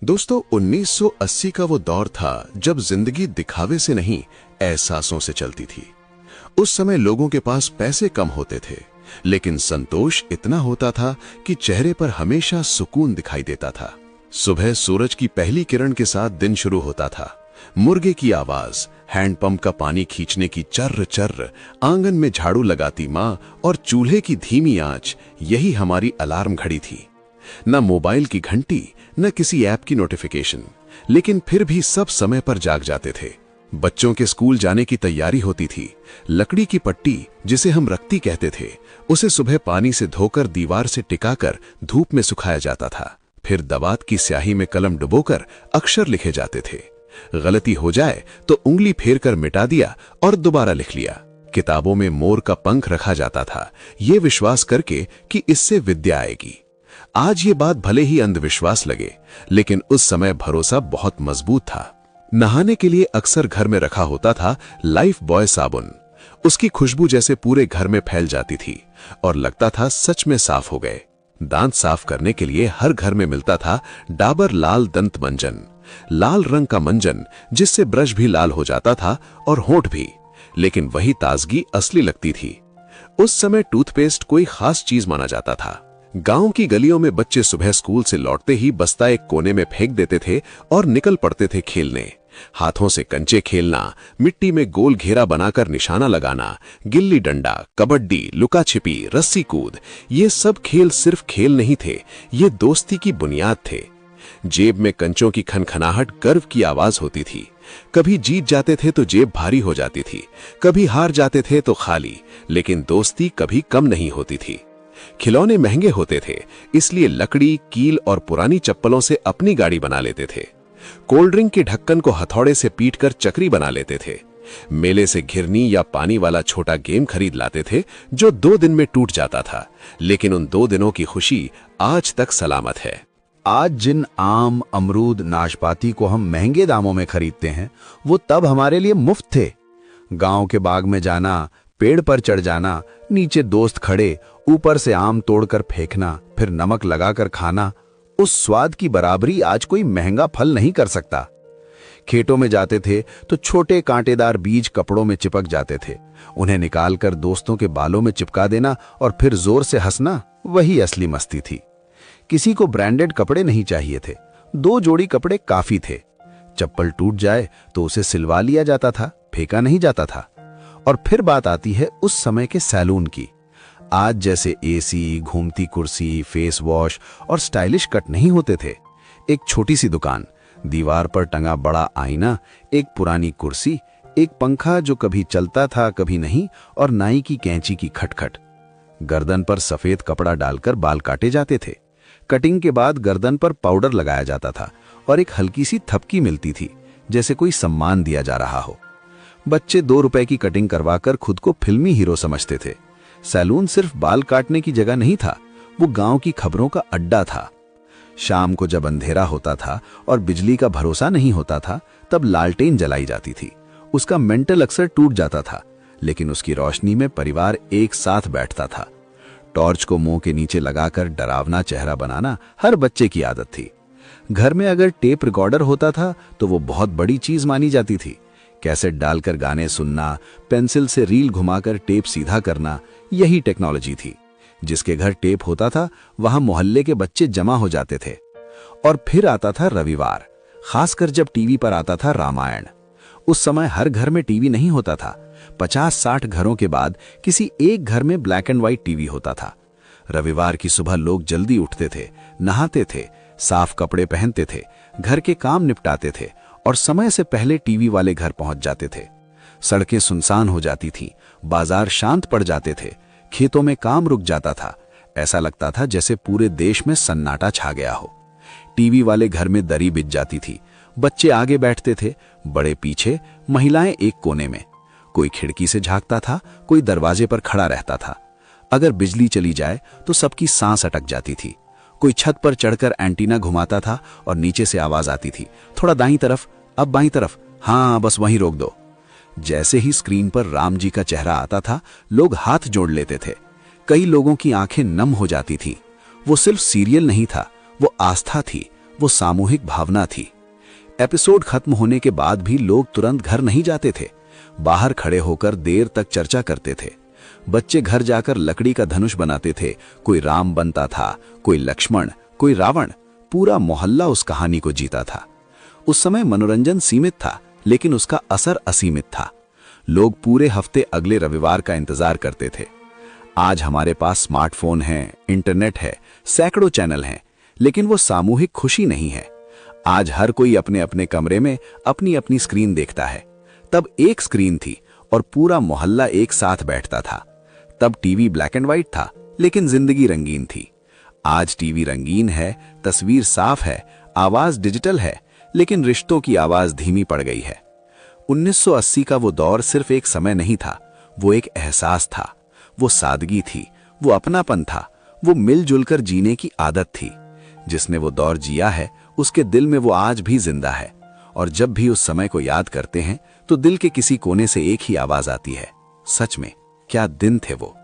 दोस्तों 1980 का वो दौर था जब जिंदगी दिखावे से नहीं एहसासों से चलती थी। उस समय लोगों के पास पैसे कम होते थे, लेकिन संतोष इतना होता था कि चेहरे पर हमेशा सुकून दिखाई देता था। सुबह सूरज की पहली किरण के साथ दिन शुरू होता था। मुर्गे की आवाज, हैंडपंप का पानी खींचने की चर्र चर्र, आंगन में झाड़ू लगाती माँ और चूल्हे की धीमी आंच, यही हमारी अलार्म घड़ी थी। न मोबाइल की घंटी, न किसी ऐप की नोटिफिकेशन, लेकिन फिर भी सब समय पर जाग जाते थे। बच्चों के स्कूल जाने की तैयारी होती थी। लकड़ी की पट्टी, जिसे हम रक्ती कहते थे, उसे सुबह पानी से धोकर दीवार से टिकाकर धूप में सुखाया जाता था। फिर दवात की स्याही में कलम डुबोकर अक्षर लिखे जाते थे। गलती हो जाए तो उंगली फेर कर मिटा दिया और दोबारा लिख लिया। किताबों में मोर का पंख रखा जाता था, ये विश्वास करके कि इससे विद्या आएगी। आज ये बात भले ही अंधविश्वास लगे, लेकिन उस समय भरोसा बहुत मजबूत था। नहाने के लिए अक्सर घर में रखा होता था लाइफ बॉय साबुन। उसकी खुशबू जैसे पूरे घर में फैल जाती थी और लगता था सच में साफ हो गए। दांत साफ करने के लिए हर घर में मिलता था डाबर लाल दंत मंजन, लाल रंग का मंजन जिससे ब्रश भी लाल हो जाता था और होंठ भी, लेकिन वही ताजगी असली लगती थी। उस समय टूथपेस्ट कोई खास चीज माना जाता था। गांव की गलियों में बच्चे सुबह स्कूल से लौटते ही बस्ता एक कोने में फेंक देते थे और निकल पड़ते थे खेलने। हाथों से कंचे खेलना, मिट्टी में गोल घेरा बनाकर निशाना लगाना, गिल्ली डंडा, कबड्डी, लुका छिपी, रस्सी कूद, ये सब खेल सिर्फ खेल नहीं थे, ये दोस्ती की बुनियाद थे। जेब में कंचों की खनखनाहट गर्व की आवाज होती थी। कभी जीत जाते थे तो जेब भारी हो जाती थी, कभी हार जाते थे तो खाली, लेकिन दोस्ती कभी कम नहीं होती थी। खिलौने महंगे होते थे, इसलिए लकड़ी, कील और पुरानी चप्पलों से अपनी गाड़ी बना लेते थे। कोल्ड ड्रिंक के ढक्कन को हथौड़े से पीटकर चक्री बना लेते थे। मेले से घिरनी या पानी वाला छोटा गेम खरीद लाते थे जो 2 दिन में टूट जाता था, लेकिन उन 2 दिनों की खुशी आज तक सलामत है। आज जिन आम, अमरूद, नाशपाती को हम महंगे दामों में खरीदते हैं, वो तब हमारे लिए मुफ्त थे। गांव के बाग में जाना, पेड़ पर चढ़ जाना, नीचे दोस्त खड़े, ऊपर से आम तोड़कर फेंकना, फिर नमक लगाकर खाना, उस स्वाद की बराबरी आज कोई महंगा फल नहीं कर सकता। खेतों में जाते थे तो छोटे कांटेदार बीज कपड़ों में चिपक जाते थे। उन्हें निकालकर दोस्तों के बालों में चिपका देना और फिर जोर से हंसना, वही असली मस्ती थी। किसी को ब्रांडेड कपड़े नहीं चाहिए थे, 2 जोड़ी कपड़े काफी थे। चप्पल टूट जाए तो उसे सिलवा लिया जाता था, फेंका नहीं जाता था। और फिर बात आती है उस समय के सैलून की। आज जैसे एसी, घूमती कुर्सी, फेस वॉश और स्टाइलिश कट नहीं होते थे। एक छोटी सी दुकान, दीवार पर टंगा बड़ा आईना, एक पुरानी कुर्सी, एक पंखा जो कभी चलता था कभी नहीं, और नाई की कैंची की खटखट। गर्दन पर सफेद कपड़ा डालकर बाल काटे जाते थे। कटिंग के बाद गर्दन पर पाउडर लगाया जाता था और एक हल्की सी थपकी मिलती थी, जैसे कोई सम्मान दिया जा रहा हो। बच्चे 2 रुपए की कटिंग करवाकर खुद को फिल्मी हीरो समझते थे। सैलून सिर्फ बाल काटने की जगह नहीं था, वो गांव की खबरों का अड्डा था। शाम को जब अंधेरा होता था और बिजली का भरोसा नहीं होता था, तब लालटेन जलाई जाती थी। उसका मेंटल अक्सर टूट जाता था, लेकिन उसकी रोशनी में परिवार एक साथ बैठता था। टॉर्च को मुंह के नीचे लगाकर डरावना चेहरा बनाना हर बच्चे की आदत थी। घर में अगर टेप रिकॉर्डर होता था तो वो बहुत बड़ी चीज मानी जाती थी। कैसेट डालकर गाने सुनना, पेंसिल से रील घुमाकर टेप सीधा करना, यही टेक्नोलॉजी थी। जिसके घर टेप होता था वहां मोहल्ले के बच्चे जमा हो जाते थे। और फिर आता था रविवार, खासकर जब टीवी पर आता था रामायण। उस समय हर घर में टीवी नहीं होता था। 50-60 घरों के बाद किसी एक घर में ब्लैक एंड व्हाइट टीवी होता था। रविवार की सुबह लोग जल्दी उठते थे, नहाते थे, साफ कपड़े पहनते थे, घर के काम निपटाते थे और समय से पहले टीवी वाले घर पहुंच जाते थे। सड़कें सुनसान हो जाती थीं, बाजार शांत पड़ जाते थे, खेतों में काम रुक जाता था। ऐसा लगता था जैसे पूरे देश में सन्नाटा छा गया हो। टीवी वाले घर में दरी बिछ जाती थी। बच्चे आगे बैठते थे, बड़े पीछे, महिलाएं एक कोने में। कोई खिड़की से झांकता था, कोई दरवाजे पर खड़ा रहता था। अगर बिजली चली जाए तो सबकी सांस अटक जाती थी। कोई छत पर चढ़कर एंटीना घुमाता था और नीचे से आवाज आती थी, थोड़ा दाईं तरफ, अब बाईं तरफ, हाँ बस वहीं रोक दो। जैसे ही स्क्रीन पर राम जी का चेहरा आता था, लोग हाथ जोड़ लेते थे। कई लोगों की आंखें नम हो जाती थीं। वो सिर्फ सीरियल नहीं था, वो आस्था थी, वो सामूहिक भावना थी। एपिसोड खत्म होने के बाद भी लोग तुरंत घर नहीं जाते थे, बाहर खड़े होकर देर तक चर्चा करते थे। बच्चे घर जाकर लकड़ी का धनुष बनाते थे, कोई राम बनता था, कोई लक्ष्मण, कोई रावण। पूरा मोहल्ला उस कहानी को जीता था। उस समय मनोरंजन सीमित था, लेकिन उसका असर असीमित था। लोग पूरे हफ्ते अगले रविवार का इंतजार करते थे। आज हमारे पास स्मार्टफोन है, इंटरनेट है, सैकड़ों चैनल हैं, लेकिन वो सामूहिक खुशी नहीं है। आज हर कोई अपने अपने कमरे में अपनी अपनी स्क्रीन देखता है। तब एक स्क्रीन थी और पूरा मोहल्ला एक साथ बैठता था। तब टीवी ब्लैक एंड व्हाइट था, लेकिन जिंदगी रंगीन थी। आज टीवी रंगीन है, तस्वीर साफ है, आवाज डिजिटल है, लेकिन रिश्तों की आवाज धीमी पड़ गई है। 1980 का वो दौर सिर्फ एक समय नहीं था, वो एक एहसास था। वो सादगी थी, वो अपनापन था, वो मिलजुल कर जीने की आदत थी। जिसने वो दौर जिया है, उसके दिल में वो आज भी जिंदा है। और जब भी उस समय को याद करते हैं, तो दिल के किसी कोने से एक ही आवाज आती है, सच में क्या दिन थे वो।